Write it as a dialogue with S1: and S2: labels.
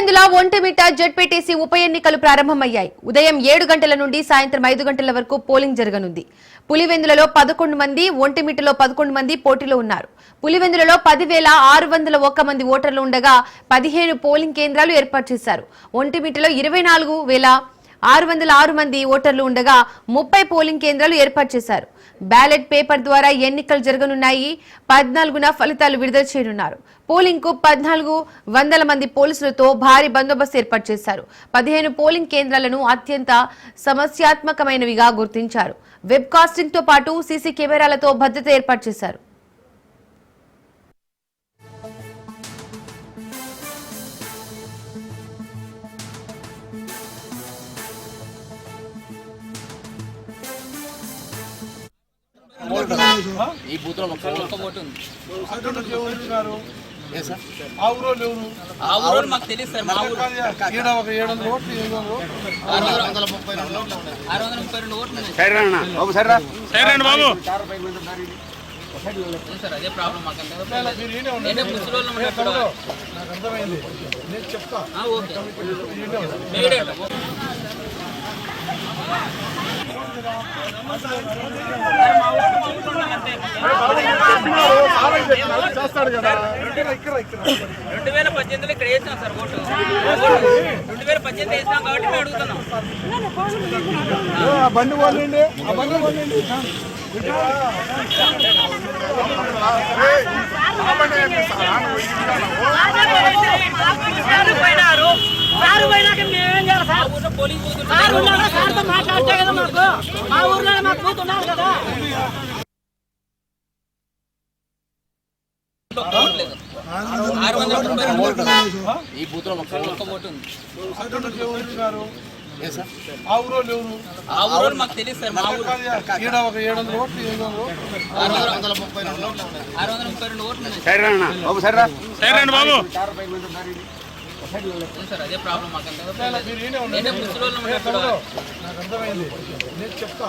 S1: Pulivendula Vontimitta ZPTC ఉప ఎన్నికలు ప్రారంభమయ్యాయి. ఉదయం 7 గంటల నుండి సాయంత్రం 5 గంటల వరకు పోలింగ్ జరగనుంది. పులివెందులలో 11 మంది, ఒంటిమిట్టలో 11 మంది పోటీలో ఉన్నారు. పులివెందులలో 10,601 మంది ఓటర్లు ఉండగా 15 పోలింగ్ కేంద్రాలు ఏర్పాటు చేశారు. ఒంటిమిట్టలో 24,606 మంది ఓటర్లు ఉండగా 30 పోలింగ్ కేంద్రాలు ఏర్పాటు చేశారు. బ్యాలెట్ పేపర్ ద్వారా ఎన్నికలు జరగనున్నాయి. 14న ఫలితాలు విడుదల చేయనున్నారు. పోలింగ్ కు 1,400 మంది పోలీసులతో భారీ బందోబస్తు ఏర్పాటు చేశారు. 15 పోలింగ్ కేంద్రాలను అత్యంత సమస్యాత్మకమైనవిగా గుర్తించారు. వెబ్ కాస్టింగ్ తో పాటు సీసీ కెమెరాలతో భద్రత ఏర్పాటు చేశారు.
S2: ఈ బూత్ లో మాకు తెలియదు సార్. మా ఊరు 632 ఓట్లు సార్. అదే ప్రాబ్లం మాకు.
S3: చేస్తాడు కదా.
S2: 2018 ఇక్కడ వేసాం సార్ ఓటు. 2018 వేసినాం కాబట్టి మేము అడుగుతున్నాం.
S3: బండి వాళ్ళండి, ఆ బండి వాళ్ళండి.
S2: ఈ బూత్ లో ఒక్క ఓటు ఉంది.
S3: ఆ ఊరు
S2: మాకు తెలియదు సార్. మా ఊరు
S3: 700 ఓట్లు
S2: 632 ఓట్లు సార్. అదే ప్రాబ్లం మాకు.
S3: నాకు అర్థమైంది, నేను చెప్తా.